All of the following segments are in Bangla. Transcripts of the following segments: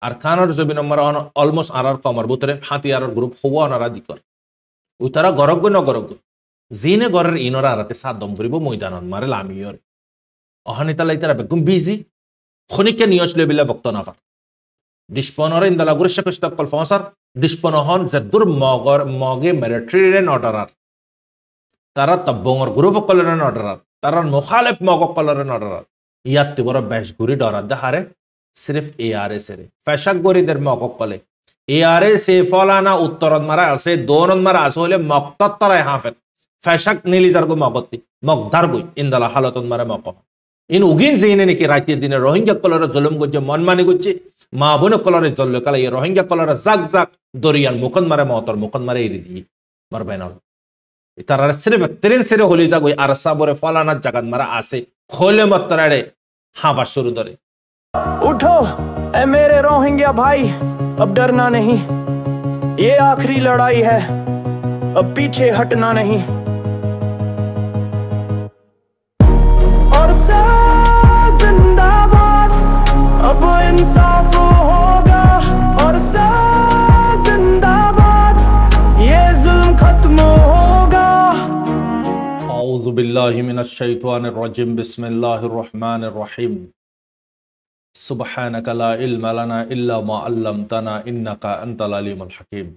আর খানোর জমিন মারা অলমোস্ট আরার কমর ভিতরে হাতিয়ার গ্রুপ হওয়া অনারা দিকর উতারা গরগ নগরগ জিনে গরের ইনরা আরাতে সাদম করিব ময়দানত মারে লামিয়র অহানিতালাই তারা বেগুম বিজি খনিকে নিয়স লেবিলা বক্ত নাফার ডিসপনর ইন্দালা গুরিশা কষ্টক কল ফসার ডিসপনহন জেদুর মগে মিলিটারিরেন অর্ডারার তারা তব্বঙর গ্রুপ কলরেন অর্ডারার তারা মুখালিফ মগ কলরেন অর্ডারার ইয়াত তিবর বেশ গুরি ডরার দেহারে সির্ফ এআরএস এর ফেশাক গরিদের মগ কলে এআরএস এ ফলানা উত্তরত মারা আছে দোনত মারা আছে হলে মক্তত তারাই হাফের ফেশাক নিলিজার গো মগতি মগদার গই ইন্দালা হালতত মারা মক ইন উগিন জিনে নাকি রাতে দিনে রোহিঙ্গা কলরে জুলুম গজ্জে মনমানি গজ্জে মা বোন কলরে জল্লে কালা এই রোহিঙ্গা কলরে জাক জাক দরিয়ান মুখন মারে মতর মুখন মারে এরি দি মারবেনাল তারা সির্ফ তিরিন সিরে হলি যাগই আর সাবরে ফলানা জাগাত মারা আছে খোলে মতরাড়ে হাবা শুরু ধরে उठो ए मेरे रोहिंग्या भाई अब डरना नहीं ये आखिरी लड़ाई है अब पीछे हटना नहीं और जिंदाबाद अब इंसाफ होगा और जिंदाबाद ये जुल्म खत्म होगा औज़ु बिल्लाहि मिनश शैतानिर रजीम बिस्मिल्लाहिर रहमानिर रहीम सुब्हानक ला इल्मा लना इल्ला मा अल्लमतना इन्नका अंतल अलीमुल हकीम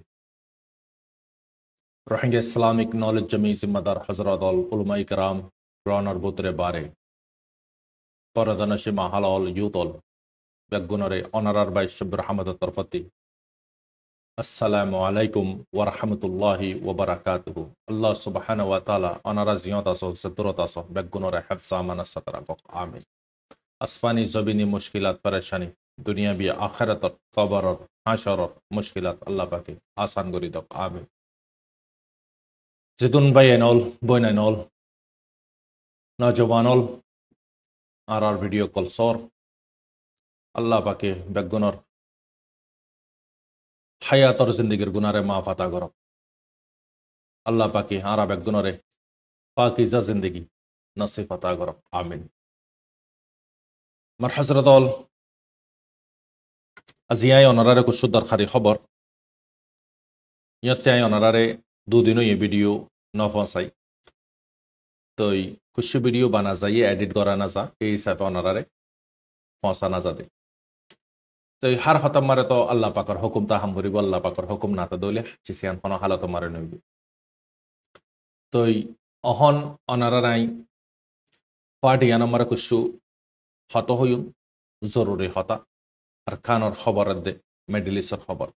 रोहिंग्या इस्लामिक नॉलेज जमी जिम्मेदार हजरत और उलमा इकराम रॉनर बुतरे बारे परदनशि महालाल यूतल बेगुनरे ऑनरर बाय शब्र रहमत तरफती अस्सलामु अलैकुम व रहमतुल्लाहि व बरकातुहु अल्लाह सुब्हानहु व तआला ऑनरा जियाता सो सतरता सो बेगुनरे हिफ्ज़ अमान सतरा को आमीन আসমানি জবিনি মুশকিলাত পরেশানি দুনিয়া বি আখিরাত কবর হাশর মুশকিলাত আল্লাহ পাকে আসান করি দাও আমিন জিদুন বাইনল বয়নানল নজওয়ানল আর ভিডিও কল সর আল্লাহ পাকে বেগুনর হায়াতর জিন্দেগির গুনারে মাফ আতা কর আল্লাহ পাকে আরা বেগুনরে পাকিজা জিন্দেগি নসিব আতা কর আমিন মার হজরতল আজিয়াই অনারারে কুসু দরকারি খবর ইয়াতে আই অনারারে দুদিনও এই ভিডিও ন পৌঁছাই তো কুসু ভিডিও বানা যায় এডিট করা না যা এই হিসাবে অনারারে পৌঁছা না যাতে তো হার খতম মারে তো আল্লাহ পাকর হুকুম তা হাম করিব আল্লাহ পাকর হুকুম না তা দলে চিসিয়ান কোনো হালত মারে নইব তো অহন অনারারাই পার্টি আনামারে কুসু হত হইম জরুরি হতা আর খানোর খবর দে মেডিলিসর খবর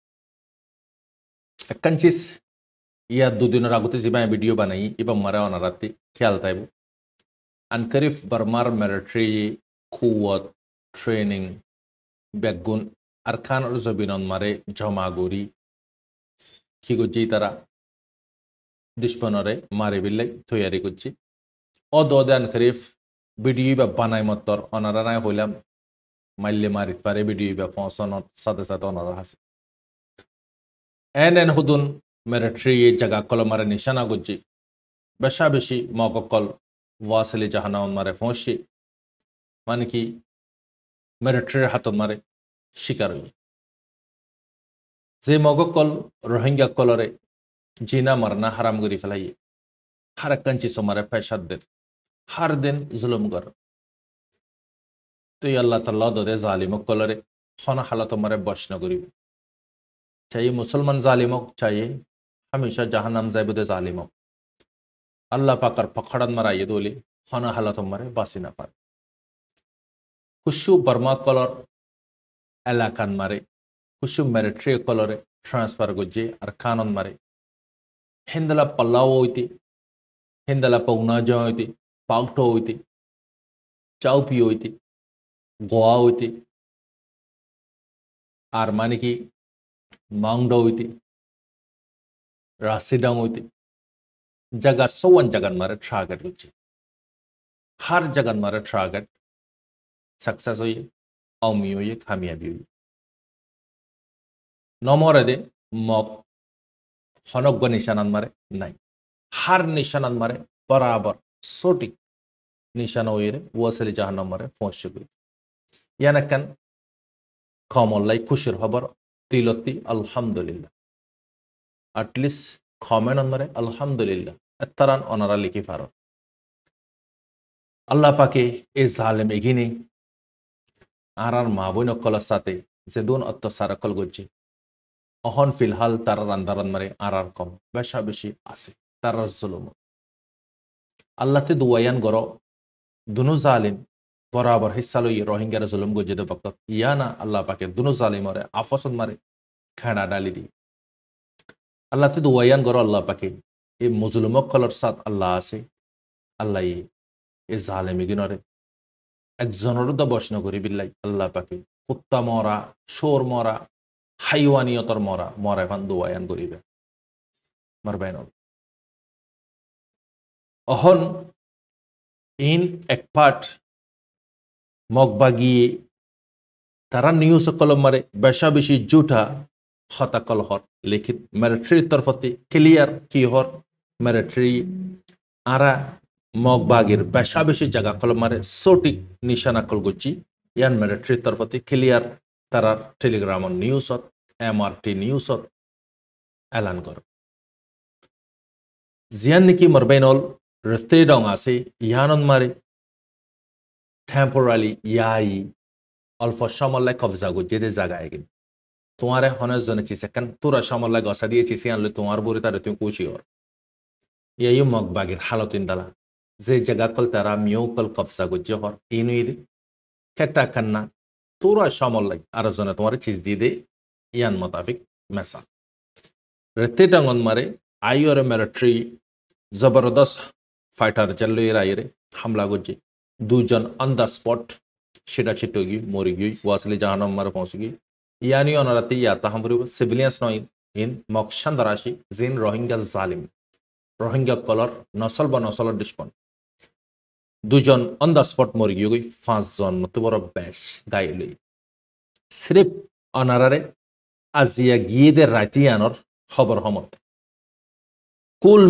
একখান চিজ ইয়া দুদিনের আগতে যা ভিডিও বানাই এবার মারা অনারাতে খেয়াল তাইব আনকারিফ বার্মার মিলিটারি কুয়ত ট্রেনিং বেগুন আর খানোর জবিনন মারে জমা গরি কি করছি তারা দুশ্মনরে মারে বিল্লাই তৈয়ারি করছি অদে আনকারিফ ভিডিও বা বানাই মতর অনারা নাই হইলাম মাইলে মারিত পারে ভিডিও বা পৌঁছানোর সাথে সাথে অনারা আছে এন হুদুন মিলিটারি এই জায়গা কল মারে নিশানা গুজি বেশা বেশি মগকল ওয়াসলি জাহানা মারে ফৌঁসি মানে কি মিলিটারির হাতত মারে শিকার হই যে মগকল রোহিঙ্গা কলরে জিনা মারনা হারাম করি ফেলাই হার কাঞ্চি সমারে ফেসাদদের हर दिन जुलम कर तो ये अल्लाह ताला दे जालिम कलरे खाना हालत मारे बश न करी चाहिए मुसलमान जालिम चाहिए हमेशा जहन्नम जाए बुदे जालिम अल्लाह पाकर पकड़न मारा ये दोली खाना हालत मारे बासी ना पार कुशु बर्मा कलर एलाकान मारे कुशु मिलिट्री कलरे ट्रांसफर गुजे और कानून मारे हिंदला पल्लाव होती हिंदला पौना जा होती पाउटो होती चाउपी होती गोवा होती और माने की मांगडो होती रासिडांग होती जगह सोवन जगन मारे ट्रागेट होती हर जगन मारे ट्रागेट सक्सेस हुई अमी हुई कामयाबी हुई नमरे दे मक हनक निशानन मारे नहीं हर निशानन मारे बराबर सटीक निशाना हुई वसली जहान्नम मारे पहुंच गई यानकन কমল্লাই খুশির খবর তিলতি আলহামদুলিল্লাহ অ্যাটলিস্ট কমেন্ট অনরে আলহামদুলিল্লাহ এত্তারান অনারা লিখি ফারো আল্লাহ পাকে এ জালেম এগিনে আর মা বোন অকলের সাথে যে দুন অত্যাচার অকল করছে অহন ফিলহাল তারার আন্দারান মারে আর কম বেশা বেশি আছে তারার জুলুম আল্লাহতে দুয়ায়ান গর দুনু জালিম বরাবর হিস্সা লই রোহিঙ্গার জুলুম গজে দে বক্ত ইয়ানা আল্লাহ পাকে দুনু জালিমরে আফসন মারে খেড়া ডালি দি আল্লাহতে দুয়ায়ান গর আল্লাহ পাকে এই মুজলুম অকলের সাথ আল্লাহ আছে আল্লাহ এ জালেম এগিনরে একজনের তো বসন করি বিল্লাই আল্লাহ পাকে কুত্তা মরা সোর মরা হাইওয়ানিয়তর মরা মরা এখন দোয়ায়ান করিবে মারবাইন অহন ইন এক পার্ট মগবাগিয়ে তারা নিউজ কলম মারে বেশা বেশি জুঠা হতা কলহর লিখিত মিলিটারির তরফতে ক্লিয়ার কি হর মিলিটারি আরা মগবাগের বেশা বেশি জায়গা কলম মারে সঠিক নিশানা কল করছি ইয়ান মিলিটারির তরফতে ক্লিয়ার তারার টেলিগ্রাম নিউজত MRT নিউজত এলান কর জিয়ান নাকি মরবাইনল রতে ডং আছে ইহানন মারে টেম্পোরালি ইয়াই অল্প সমল্লাই কবজা করছে যে জায়গায় গেল তোমার হনের জন্য চিছে কেন তোরা সমল্লাই গসা দিয়ে চিছে আনলে তোমার বরে তার তুমি কুশি হর ইয়াই মগবাগের হালতিন দালা যে জায়গা কল তারা মিও কল কবজা করছে হর ইনুই দে খেটা কান্না তোরা সমল্লাই আর জনে তোমার চিজ দিয়ে দে ইয়ান মোতাবিক মেসা রতে ডঙ্গন মারে আইওর মিলিটারি জবরদস্ত ফাইটার চাল্লুয়ের আইরে হামলা করছে দুজন অন দ্য স্পট সেটা ছিট গিয়ে মরি গিয়ে ওয়াসলি জাহানম মারে পৌঁছে গিয়ে ইয়ানি অনারাতে ইয়াতা হামরি সিভিলিয়ান্স নয় ইন মকশান দারাশি জিন রোহিঙ্গা জালিম রোহিঙ্গা কলর নসল বা নসলর ডিসকন দুজন অন দ্য স্পট মরি গিয়ে গই 5 জন মতো বড় ব্যাস গায়ে লই সিরিপ অনারারে আজিয়া গিয়ে দে রাতিয়ানর খবর হমত কুল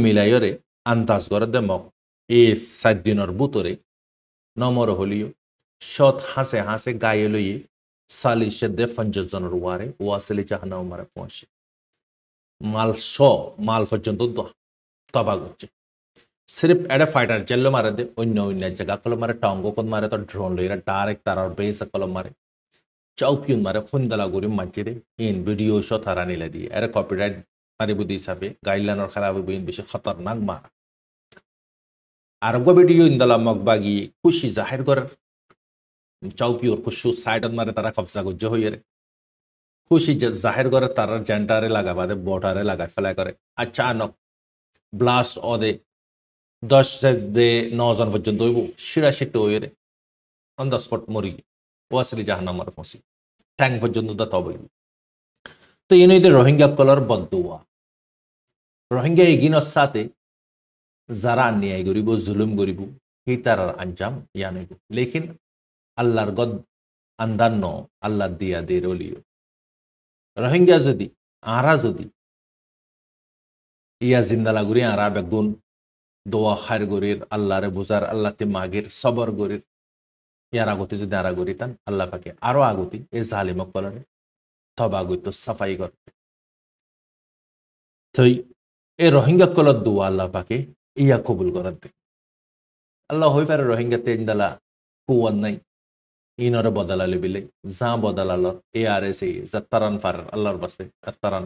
মিলাইয়রে আন্দাজ করে দে মক এ 7 দিনের বুতরে নমর হলিও সৎ হাসে হাসে গায়ে লইয়ে 50 জনের ওয়ারে ওয়াসলি জাহান্নাম মারে পৌঁছে মাল পর্যন্ত তবা করছে সিরিপ এডে ফাইটার জেল্লো মারে দে অন্য জায়গা কলম মারে টঙ্গ কল মারে তো ড্রোন লইরা ডাইরেক্ট তারার বেস কলম মারে চৌকিউন মারে খুন্দলা গুরি মাঝে দে ইন ভিডিও শো তারা নিলে দিয়ে এর কপিরাইট মারিবুদি হিসাবে গাইডলাইনের খারাপ ইন বেশি খতরনাক মারা আরব ভিডিও ইন্দলা মগবাগি খুশি জাহির করার চৌকিওর খুশু সাইডত মারে তারা কবজা করছে হইয়ে খুশি জাহির করে তারা জেন্টারে লাগা বাদে বটারে লাগায় ফেলাই করে আচানক ব্লাস্ট অদে 10 দে 9 জন পর্যন্ত হইব শিরাশিট হইয়ে অন দ্য স্পট মরি ওয়াসলি জাহান্নাম মারে পৌঁছি ট্যাঙ্ক পর্যন্ত দা তবই তো ইনইদের রোহিঙ্গা কলর বদদুয়া রোহিঙ্গা এগিনর সাথে যারা অন্যায় করিব জুলুম করিব সেই তারার আঞ্জাম ইয়ানইব লেকিন আল্লাহর গদ আন্দান্ন আল্লাহ দিয়া দে রলিও রোহিঙ্গা যদি ইয়া জিন্দালা গুরি আরা বেগুন দোয়া খার গরির আল্লাহরে বুজার আল্লাহতে মাগের সবর গরির ইয়ার আগতি যদি আরা গরিতান আল্লাহ পাকে আরো আগতি এ জালিমক কলরে তবা গইতো সাফাই করতে তো এ রোহিঙ্গা কলর দোয়া আল্লাহ পাকে ইয়া কবুল করার দে আল্লাহ হই পারে রোহিঙ্গা তেন্দলা কুয়ান নাই ইনরে বদলালে বিলে যা বদলাল এ আর এস জাত্তারান ফার আল্লাহর বাসে আত্তারান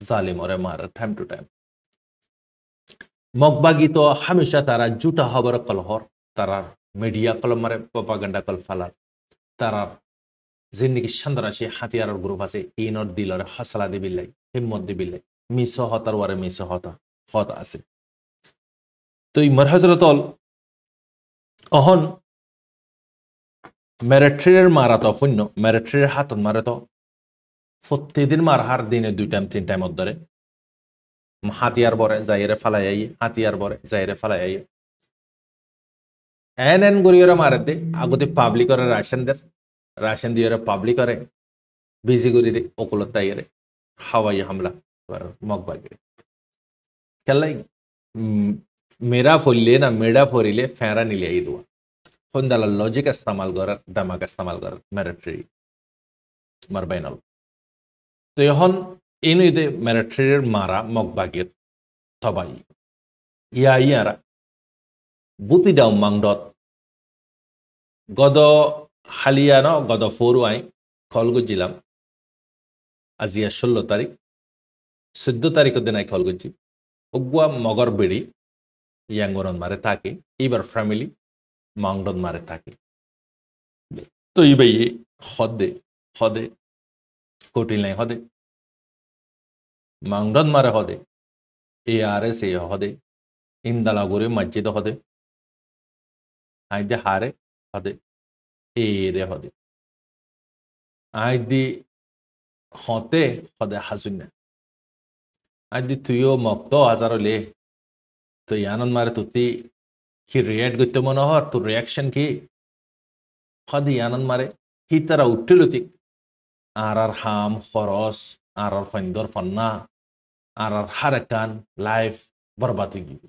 জালিমরে মার টাইম টু টাইম মগবাগি তো হামেশা তারা জুটা হবার কলহর তারা মিডিয়া কলম মারে প্রপাগান্ডা কল ফালার তারা জিন্দিগি সন্ত্রাসী হাতিয়ারের গ্রুপ আছে ইনর দিলরে হাসলা দিবিল্লাই হিম্মত দিবিল্লাই মিস হতার ওয়ারে মিস হতা আছে তো এই মরহাজরতল অহন মিলিটারির মারা তো শূন্য মিলিটারির হাতত মারে তো প্রতিদিন মারহার দিনে 2 টাইম 3 টাইম ধরে হাতিয়ার বরে যাইরে ফালাই আইয়ে হাতিয়ার বরে যাইরে ফালাই আইয়ে এন গরিয়রে মারে দে আগতে পাবলিকরে রাশন দিয়ে পাবলিকরে বিজি করি দে ওকুলত তাইরে হাওয়াই হামলা মগবাগি খেলাই মেরা ফলিলে না মেডা ফরিলে ফেরা নিলে এই দোয়া হন্দালা লজিক ইস্তেমাল করার দামাক ইস্তেমাল করার মিলিটারি মারবাইনাল তো এখন ইনুইদে মিলিটারির মারা মগবাগির থবাই ইয়ারা বুতি দাও মাংডত গদ হালিয়ানো গদ ফোরু আই খলগুজিলাম আজিয়া 16 তারিখ 14 তারিখের দিন আই খলগুজি ওগুয়া মগর বেড়ি ইয়াঙ্গরন মারে থাকে এবার ফ্যামিলি মাংডন মারে থাকে তো ইবাই হদে হদে কোটিল নাই হদে মাংডন মারে হদে ARS হদে ইন্দালাগুড়ি মসজিদ হদে আইদে হারে হদে এরে হদে আইদি হতে হদে হাজুন্না আইদি তুইও মক্ত হাজারলে তো ইয়ানন মারে তুতি কি রিয়েক্ট করতে মনে হর তোর রিয়াকশন কি হদে ইয়ানন মারে হি তারা উঠিলতিক আর হাম খরচ আর ফাইন্দর ফন্না আর হারেকান লাইফ বরবাদ হয়ে গিয়ে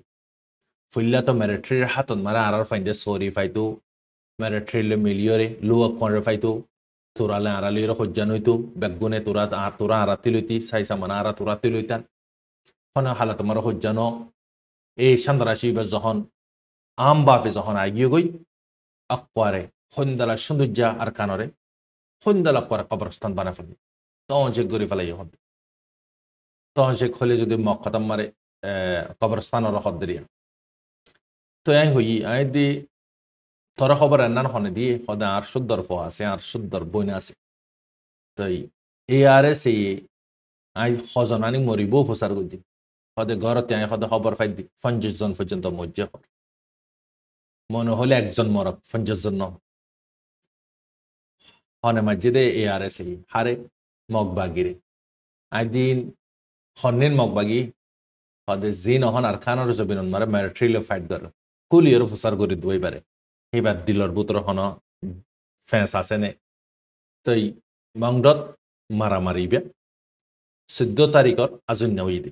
ফুল্লা তো মিলিটারির হাতত মারে আর ফাইন্দে সরি ফাইতো মিলিটারিলে মিলিয়রে লুয়া করে ফাইতো তোরালে আড়ালির সজ্জান হইতো বেগুনে তোরা আরাতি লইতি চাইছা মানে আরা তোরাতি লইতান হনে হালা তোমার সজ্জানো এই সান্দারাশি বা যখন আম বাফে যখন আগিয়ে গই আকবারে সন্ধ্যালা সৌন্দর্য আর কানরে সন্ধ্যালা করে কবরস্থান বানা ফেলি তখন চেক করে ফেলাই হন তখন চেক হলে যদি মক্কাতাম মারে কবরস্থানের হদ্দরিয়া তো আই হই আই দি তোরা খবর এনান হনে দিয়ে হদে আর সুন্দর ফ আছে আর সুন্দর বইনা আছে তো ARS আই হজনানি মরিব ফসার গুজি হদে ঘরতে আই হদে খবর ফাই দি 50 জন পর্যন্ত মজ্জে মনে হলে একজন মরক 50 জন হনে মসজিদে ARS হারে মগবাগিরে আই দিন হন্নিন মগবাগি হদে জিন হন আর খানোর জবিন মারে মিলিটারিলে ফাইট করে কুলিয়র ফুসার করে দুই বারে এবার দিলর বুতর হন ফেঁস আছে নে তই মংডত মারামারি বে 14 তারিখর আজন্য ঈদে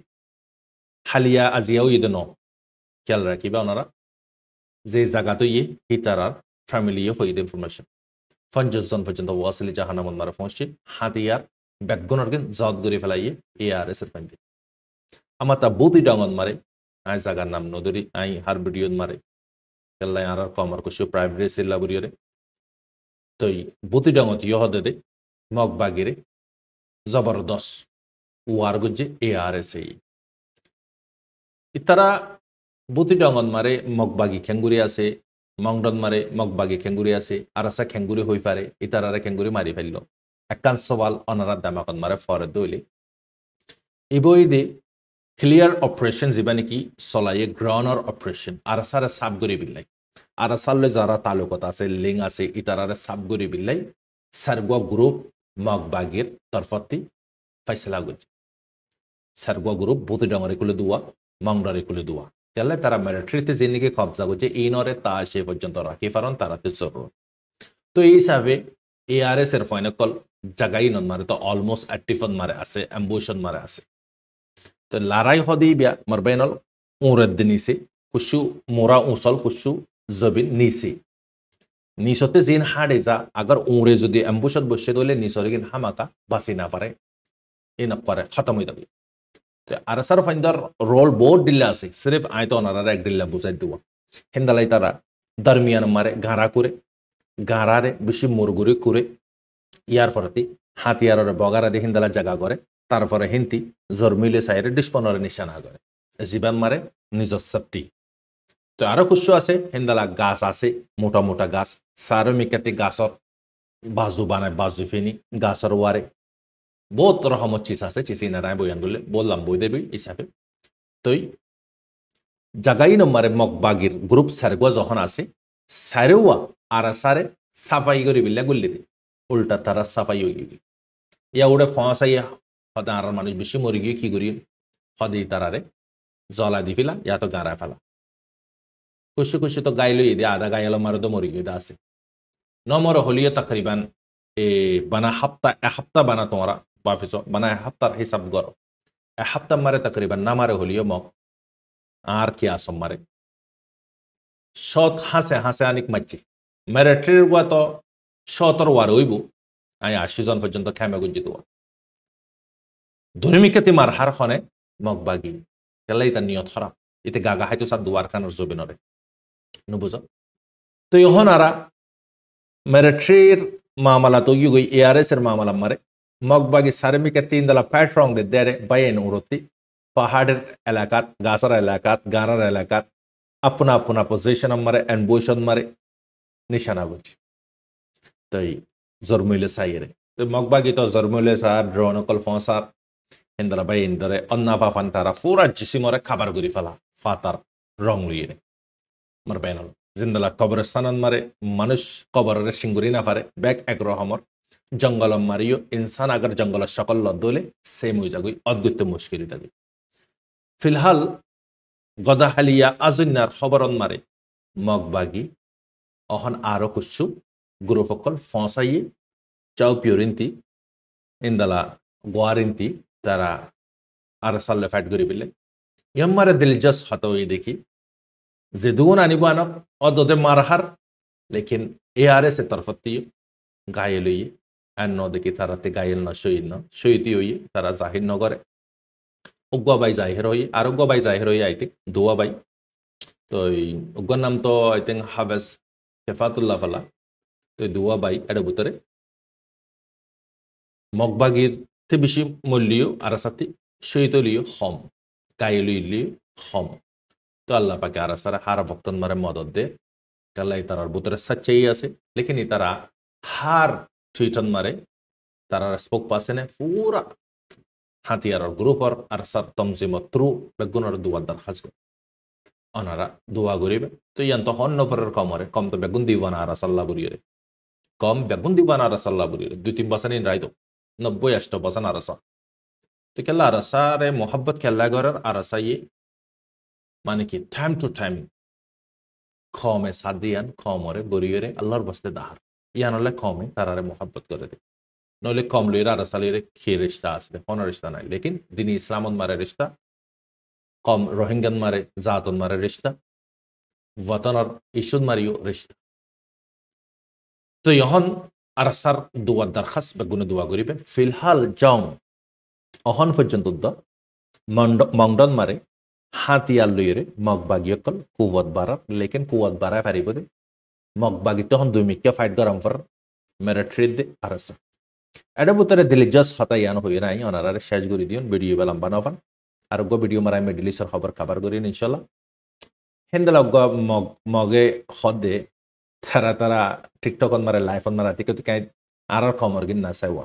হালিয়া আজিয়াও ঈদ ন খেয়াল রাখিবা ওনারা যে জায়গাতে হিতারার ফ্যামিলি হইদ ইনফরমেশন 50 জন পর্যন্ত ওয়াসিলি জাহানামন মারা পৌঁছে হাতিয়ার বেগুনের গেন জদ করে ফেলাইয়ে ARS এর ফাইন্দি আমার তা বুতি ডাঙন মারে আই জায়গার নাম নদরি আই হার ভিডিও মারে কেল্লাই আর কমার কুশু প্রাইভেট সিল্লা বুড়িয়রে তো বুতি ডাঙত হদে দে মগবাগিরে জবরদস্ত ওয়ার গুজে ARS ইতারা বুতি ডাঙন মারে মগবাগি খেঙ্গুরি আছে মংডন মারে মগবাগি খেঙ্গুরি আছে আর আসা খেঙ্গুরি হই পারে ইতারারে খেঙ্গুরি মারি ফেললো একান সওয়াল অনারা দামাকন মারে ফরে দইলে ইবই দে ক্লিয়ার অপারেশন যিবা নাকি চলাইয়ে গ্রাউন্ডর অপারেশন আর আসারে সাব গরি বিল্লাই আর আসালে যারা তালুকত আছে লিং আছে ইতারারে সাব গরি বিল্লাই সারগুয়া গ্রুপ মগবাগির তরফতি ফাইসলা গজি সারগুয়া গ্রুপ বুতি ডাঙরে কুলে দুয়া মংডরে কুলে দুয়া তাহলে তারা মিলিটারিতে যেনিকে কবজা করছে এই নরে তা সে পর্যন্ত রাখি পারন তারাতে জরুর তো এই হিসাবে ARS এর ফাইনাল জাগাই নন মারে তো অলমোস্ট 80 মারে আছে অ্যাম্বুশন মারে আছে তো লড়াই হদি বিয়া মারবাইনল উরদ নিছে কুশু মোরা উসল কুশু জবিন নিছে নিসতে জিন হাড়ে যা আগার উরে যদি অ্যাম্বুশন বসে দলে নিসরে গিন হামাকা বাসি না পারে এই না পারে খতম হয়ে যাবে তো আরসার ফাইন্দার রোল বহুত ডিল্লা আছে সির্ফ আয় তো ওনারা এক ডিল্লা বুঝাই দেওয়া হেন্দালাই তারা দরমিয়ান মারে গাঁড়া করে গাঁড়ারে বেশি মুরগুরি করে ইয়ার ফরতি হাতিয়ারের বগারা দিয়ে হিন্দালা জায়গা করে তারপরে হিন্তি জরমিলে সাইরে ডিসপনরে নিশানা করে জীবান মারে নিজের সেফটি তো আরো খুশু আছে হিন্দালা গাছ আছে মোটা মোটা গাছ সারো মিকাতি গাছর বাজু বানায় বাজু ফেনি গাছর ওয়ারে বহুত রকমের চিজ আছে চিসি নারায় বইয়ান বললে বললাম বই দেবী হিসাবে তই জাগাই নম্বরে মগবাগির গ্রুপ সারগুয়া যখন আছে সারেওয়া আর সারে সাফাই করে বিল্লা গুল্লি দে উল্টা তারা সাফাই হয়ে গিয়ে ইয়া ওটা ফাঁসাইয়া হতে আর মানুষ বেশি মরে গিয়ে কি করি হদে তারারে জলা দি ফেলা ইয়া তো গাঁড়া ফেলা খুশি খুশি তো গাই লই দিয়ে আধা গাইলো মারো তো মরে গিয়ে আছে নমর হলিও তকরিবান বানা এক সপ্তাহ বানা তোমরা বাফিস বানা এক সপ্তাহ হিসাব করো এক সপ্তাহ মারে তকরিবান না মারে হলিও মগ আর কি আসম মারে সৎ হাসে হাসে অনেক মারছে মিলিটারির গুয়া তো 17 ওয়ার হইব আই 80 জন পর্যন্ত খেমে গুঞ্জিত ধর্মিকাতি মার হার খনে মগবাগি কেলা ইতা নিয়ত খারাপ ইতে গাগা হাইতো সাত দুয়ার খানোর জবিনরে নুবুঝ তো ইহন আরা মিলিটারির মামলা তো ইউগই এআরএস এর মামলা মারে মগবাগি সার্মিকা 3 দলা প্যাট্রং দে দেরে বাইন উরতি পাহাড়ের এলাকাত গাছার এলাকাত গানার এলাকাত আপনা আপনা পজিশন মারে এনবুশন মারে নিশানা বুঝি তাই জরমুলে সাইরে তো মগবাগি তো জরমুলে সার ড্রোনকল ফসার হিন্দলা বাই ইন্দরে অন্নাফা ফান্তারা পুরা জিসিমরে খাবার গুরি ফেলা ফাতার রং লইয়ে মার বাইনাল জিন্দলা কবরস্থানন মারে মানুষ কবরের সিঙ্গুরি না পারে ব্যাক এক রহমর জঙ্গলম মারিও ইনসান আগর জঙ্গল সকল লদ্দলে সেম হয়ে যাগুই অদ্ভুত মুশকিল থাকি ফিলহাল গদাহালিয়া আজন্যার খবরন মারে মগবাগি অহন আরো কুসু গুরুফকল ফসাইয়ে চাও পিওরিন্তি ইন্দলা গোয়ারিন্তি তারা আর সাল্লে ফ্যাট করি পেলে ইয়াম্মারে দিলজাস হতই দেখি যে দুগুণ আনিব আনক অদদে মারহার লেকিন এআরএস এর তরফতি গায়েল হইয়ে আর ন দেখি তারাতে গায়েল না শহীদ হইয়ে তারা জাহির নগরে উগ্গাবাই জাহির হই আর উগ্গাবাই জাহির হই আই থিঙ্ক দুয়াবাই তো উগ্গর নাম তো আই থিঙ্ক হাফেজ হেফাতুল্লাহ ফালা তো দুয়াবাই এটা ভিতরে মগবাগির তে বেশি মূল্যও আর সাথে শহীদ লিও হম গায়েল লিও হম তো আল্লাহ পাকে আর সারা হারা ভক্তন মারে মদত দে কালাই তারার ভিতরে সচ্চাই আছে লেকিন তারা হার টুইটন মারে তারা স্পোক পাসেনে পুরা হাতিয়ার গ্রুপর আর সার তমজিম থ্রু বেগুনের দুয়ার দরখাস্ত অনারা দোয়া করিবে তো ইয়ান তো হন নফরের কমরে কম তো বেগুন দিবানা আর সাল্লাহ বুড়িয়ে কম বেগুন দিবানা আর সাল্লাহ বুড়িয়ে 2-3 বছর ইন রাইতো 90-80 বছর আরসা তো কেলা আরসা রে মোহাব্বত খেলা করার আরসা ইয়ে মানে কি টাইম টু টাইম খমে সাদিয়ান খমরে গরিয়রে আল্লাহর বস্তে দাহার ইয়ান হলে খমে তারারে মোহাব্বত করে দে নইলে কম লইরা আরসা লইরে খেয়ে রিস্তা আসলে কোনো রিস্তা নাই লেকিন দিনী ইসলামন মারে রিস্তা কম রোহিঙ্গান মারে জাতন মারে রিস্তা ওয়াতনার ইস্যুদ মারিও রিস্তা তো ইহন আরসার দোয়া দরখাস্ত বেগুনে দোয়া করিবে ফিলহাল যাও অহন পর্যন্ত মংডন মারে হাতিয়ার লইরে মগবাগি অকল কুয়াত বাড়ার লেকিন কুয়াত বাড়ায় পারিব দে মগবাগি তখন 2 মিনিট ফাইট গরম ফর মিলিটারি দে আরসা এটা ভিতরে দিলে জাস্ট হতাইয়ান হয়ে নাই অনারারে শেষ করে দিন ভিডিও বেলাম বানাবান আর ভিডিও মারাই মিডল ইস্টের খবর খাবার করি ইনশাল্লাহ হেন্দেলা মগে হদে তারা টিকটক মারে লাইফ মারা তিকে তিকে আর খবর গিন না চাইওয়া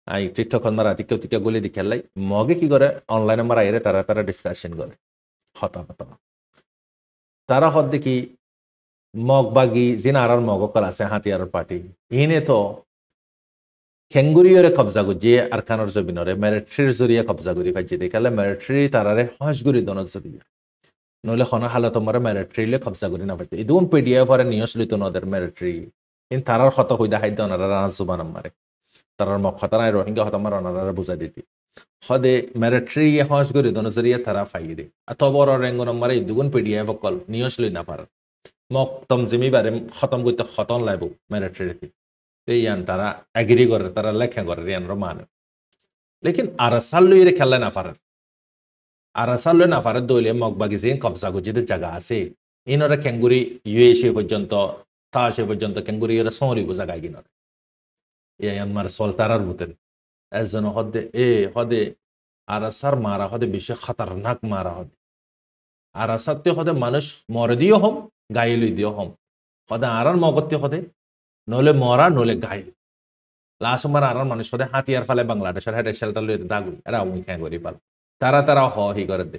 আই টিকটক মারা তিকে তিকে গলি দি খেলাই মগে কি করে অনলাইনে মারা এরে তারা ডিসকাশন করে হতা তারা হদ দেখি মগবাগি জিন আর মগকল আছে হাতিয়ার পার্টি ইনে তো খেঙ্গুরিয়রে কবজা গুজি আর কানোর জবিনরে মিলিটারির জরিয়া কবজা করি ফাইজি দেখালে মিলিটারি তারারে হজগুরি দনত জরিয়া নইলে খনা হালত মারে মিলিটারিলে কবজা করি না পাইতে ইদুন পিডিএফ আর নিউজ লিত নদের মিলিটারি ইন তারার খত হইদা হাইদ অনারা রাজ জুবান মারে তারার মক খতরাই রোহিঙ্গা হত মার অনারা বুঝা দিতি হদে মিলিটারি হজগুরি দনত জরিয়া তারা ফাইদে আতবর রেঙ্গন মারে ইদুন পিডিএফ কল নিউজ লি না পার মক তমজিমি বারে খতম কইতে খতন লাইব মিলিটারি ইয়ান তারা এগ্রি করে তারা লেখা করে ইয়ান মানে লেকিন আরসাল লইরে খেলা না পারে আরসাল লই না পারে দইলে মগবাগি যে কবজা গুজিতে জায়গা আছে ইনরে কেঙ্গুরি ইউএসএ পর্যন্ত তাসে পর্যন্ত কেঙ্গুরি এর সরিব জায়গা কিনরে ইয়ান মার সলতারার বুতেন এজন হদে আরসার মারা হদে বেশি খতরনাক মারা হদে আরসাতে হদে মানুষ মরে দিও হম গায়ে লই দিও হম হদে আরার মগতে হদে নলে মরা নলে গাইল লাস্ট মার আর মানুষ হদে হাতিয়ার ফালে বাংলাদেশের হেড শেল্টার লই দাগু এরা উই খাই করি পাল তারা হি করে দে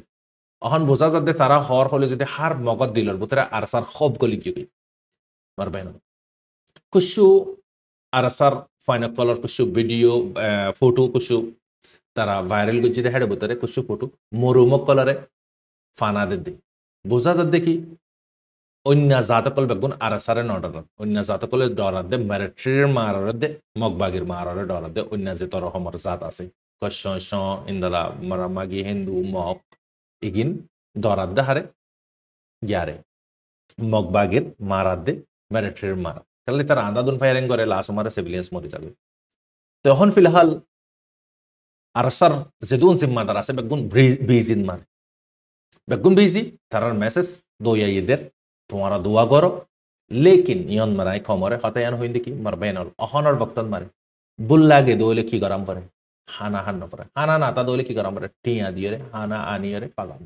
অহন বোঝা যাতে তারা হর হলে যদি হার মগত দিলর বুতরে আরসার খব গলি কি মারবে না কুশু আরসার ফাইনাল কলার কুশু ভিডিও ফটো কুশু তারা ভাইরাল গুজি দে হেড বুতরে কুশু ফটো মরুমক কলারে ফানা দে বোঝা যাতে দেখি অন্য জাতকল বেগুন আরসারে নডর অন্য জাতকলে ডরার দে মিলিটারির মারার দে মগবাগির মারারে ডরার দে অন্য যে তর হমর জাত আছে কশ ইন্দলা মারামাগি হিন্দু মগ ইগিন ডরার দে হারে গ্যারে মগবাগির মারার দে মিলিটারির মারা তাহলে তারা আন্দাদুন ফায়ারিং করে লাশ মারে সিভিলিয়ান্স মরে যাবে তখন ফিলহাল আরসার যেদুন জিম্মাদার আছে বেগুন বিজিন মারে বেগুন বিজি তারার মেসেজ দইয়া ইদের তোমারা দোয়া করো লেকিন ইয়ন মারাই খমরে হতায়ান হইন দেখি মার বেনল অহনর বক্তন মারে বুল্লাগে দইলে কি গরম করে হানা হান্ন করে হানা না তা দইলে কি গরম করে টিয়া দিয়ে রে হানা আনিয়ে রে পাগাম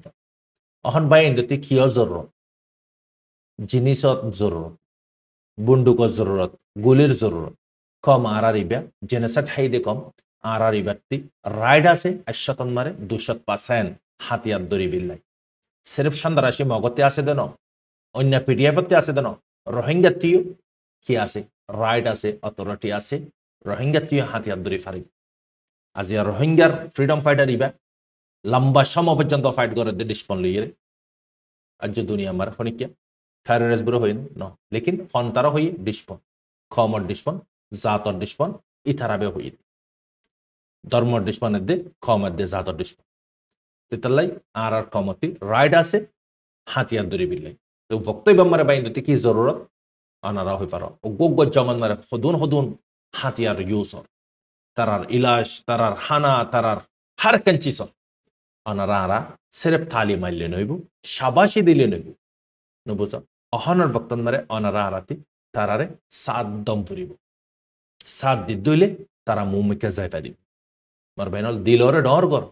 অহন বাইন দতি কিয় জরুরত জিনিসত জরুরত বন্দুকত জরুরত গুলির জরুরত কম আরারিবা জেনেসাট হাইদে কম আরারিবাতি রাইড আছে 100 মারে 200% হাতিয়ার দরি বিল্লাই সির্ফ সন্দারাশি মগতে আছে দেন অন্য পিডিএফতে আছে দেন রোহিঙ্গা তিও কি আছে রাইড আছে অথরিটি আছে রোহিঙ্গা তিও হাতিয়ার দরি ফারি আজি রোহিঙ্গার ফ্রিডম ফাইটার ইবা লম্বা সময় পর্যন্ত ফাইট করে ডিসপন লইয়ে আজ দুনিয়া আমার খনিকিয়া টেররিস্ট বুড়ো হইন ন লেকিন হন্তারা হই ডিসপন খমর ডিসপন জাতর ডিসপন ইথারাবে হই ধর্মর ডিসপনের দে খমর দে জাতর ডিসপন তেতালাই আর কমতি রাইড আছে হাতিয়ার দরি বিলাই তো বক্তব্য মারে বাইন্দতি কি জরুরত আনারা হই পারো গোগ জঙ্গল মারে হদুন হাতিয়ার ইউসর তারার ইলাশ তারার হানা তারার হার কাঞ্চিস আনারা সির্ফ থালি মাইলে নইব শাবাশি দিলে নইব নবুজ অহনর বক্তন মারে অনারা আরাতি তারারে সাত দম ফুরিব সাত দি দইলে তারা মুমিকে যাই পারিব মার বেনল দিলরে ডর কর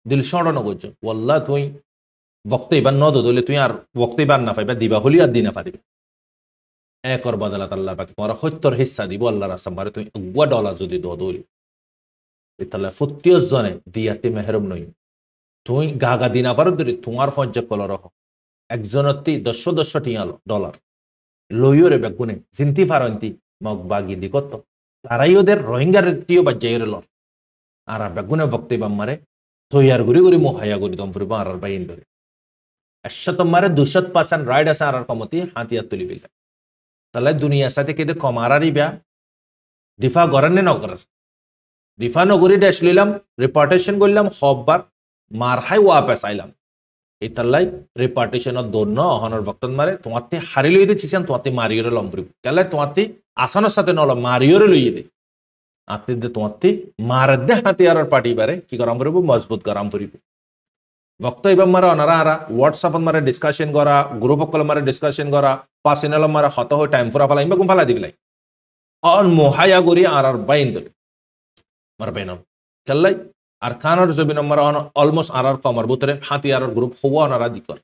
দিল সড় নগজ ওয়াল্লাহ তুই বক্তব্য নদ দইলে তুই আর বক্তব্য না পাইবা দিবা হলি আর দিনা পারিবে একর বদলাত আল্লাহ পাক তোমার সত্যর হিস্সা দিব আল্লাহ রাস্তা মারে তুই $1 যদি দইলে ইতালা 40 জনে দিয়াতে মেহরম নই তুই গাগা দিনা পারো ধরে তোমার ফজ্জা কলর একজনতি 10 টিয়াল ডলার লইয়রে বেগুনে জিন্তি ফারন্তি মগ বাগি দি কত তারাই ওদের রোহিঙ্গার টিও বাজ্জাইর লর আর বেগুনে বক্তব্য মারে তৈয়ার গুরি মোহায়া গুরি দম ফুরিব আর বাইন ধরে 100 মারে 200% রাইড আছে আর কমতি হাতিয়ার তুলি বিল তাহলে দুনিয়ার সাথে কেদে কমারারি ব্য দিফা গরানে নগর দিফা নগরী ড্যাশ লইলাম রিপার্টেশন করলাম হববার মার হাই ওয়াপেস আইলাম ইতাল্লাই রিপার্টেশনত দোন্ন অহনর বক্তন মারে তোমাতে হারি লই দিছিছেন তোমাতে মারিয়রে লম্বরি কেলে তোমাতে আসানোর সাথে নল মারিয়রে লইয়ে দে আতে দে তোমাতে মারদে হাতিয়ার পার্টি বারে কি গরম করিব মজবুত গরম করিব বক্তব্য মারে অনারা আরা হোয়াটসঅ্যাপ মারে ডিসকাশন করা গ্রুপ কল মারে ডিসকাশন করা পার্সোনাল মারে হত হয় টাইম ফুরা ফালাই ইমা গুম ফালা দিবিলাই অন মোহায়া গরি আর বাইন দলে মার বাইনম কেলাই আর খানার জবিন মারা অলমোস্ট আর কমর বুতরে হাতিয়ার গ্রুপ হওয়া অনারা দিকর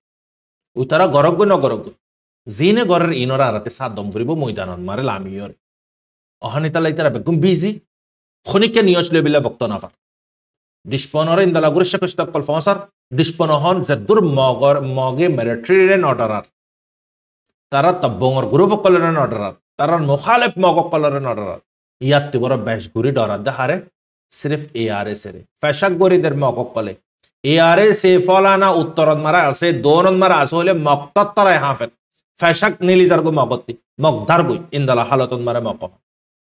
উতারা গরগ্য নগরগ্য জিনে গরের ইনরা আরাতে সাত দম করিব ময়দানন মারে লামিয়র অহানিতালাই তারা বেগুম বিজি খনিকে নিয়স লেবিলা বক্ত নাফার ডিসপনর ইন্দালা গুরুশা কষ্টক কল ফসার ডিসপনহন জেদুর মগে মিলিটারির অর্ডারার তারা তব্বংর গ্রুপ কলরেন অর্ডারার তারা মুখালিফ মগ কলরেন অর্ডারার ইয়াত তিবর বেশ গুরি ডরার দেহারে সির্ফ এআরএস এর ফেশাক গরিদের মকক কলে এআরএস এ ফলানা উত্তরন মারা আছে দোনন মারা আছে হলে মক্তত তারাই হাফেত ফেশাক নীলিজার গো মগতি মগদার গই ইনদালা হালতন মারা মক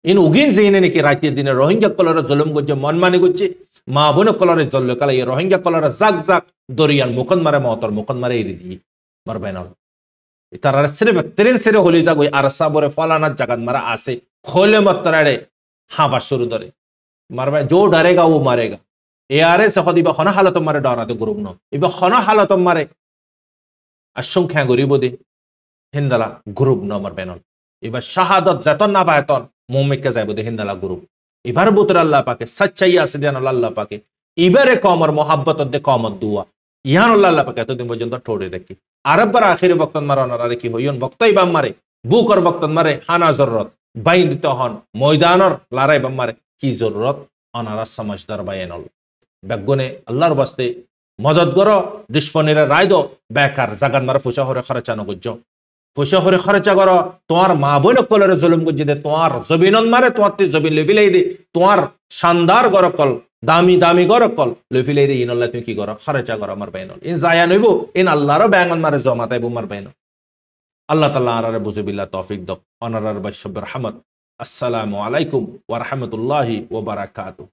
ইন উগিন জিনে নাকি রাতে দিনে রোহিঙ্গা কলরে জুলুম গজ্জে মনমানি গজ্জে মা বোন কলরে জল্লে কালে এই রোহিঙ্গা কলরে জাক জাক দরিয়ান মুকন মারে মতর মুকন মারে ইরি দি মারবেনাল তারা সির্ফ তিরিন সিরে হলি যাগই আর সাবরে ফলানা জাগাত মারা আছে হলে মতরারে হাবা শুরু ধরে मारबा जो डरेगा वो मारेगा एआरएस खदिबा खना हालत मारे डराते ग्रुप न इबा खना हालत मारे असंख्या गरीब दे हिंदला ग्रुप न मार पैनल इबा शहादत जतन ना पायतन मोमिक के जायबो दे हिंदला ग्रुप इबार बुतर अल्लाह पाके सच्चाई আছে দেন আল্লাহ পাকে ইবারে কমর মোহাব্বত দে কমত দুয়া ইহান আল্লাহ পাকে এতদিন পর্যন্ত ঠোড়ে রাখি আরববার আখিরে বক্তন মারানোর আর কি হইন বক্তই বাম মারে বুকর বক্তন মারে হানা জরুরত বাইন দিতে হন ময়দানর লড়াই বাম মারে কি জরুরত অনারা সমঝদার বায়ানল বেগুনে আল্লাহর বাস্তে মদত করো ডিসপনিরে রায় দো বেকার জাগান মারে ফুসা হরে খরচা নগজ্জ ফুসা হরে খরচা করো তোমার মা বোন কলরে জুলুম গজ্জে দে তোমার জবিনন মারে তোমার জবিন লেফিলাই দে তোমার শানদার গরকল দামি দামি গরকল লেফিলাই দে ইনল্লাহ তুমি কি করো খরচা করো মার বায়ানল ইন জায়া নইব ইন আল্লাহর ব্যাঙ্গন মারে জমা তাইব মার বায়ানল আল্লাহ তাআলা আরারে বুঝবিল্লাহ তৌফিক দক অনারার বাশব রহমত আসসালামু আলাইকুম ওয়া রাহমাতুল্লাহি ওয়া বারাকাতুহু।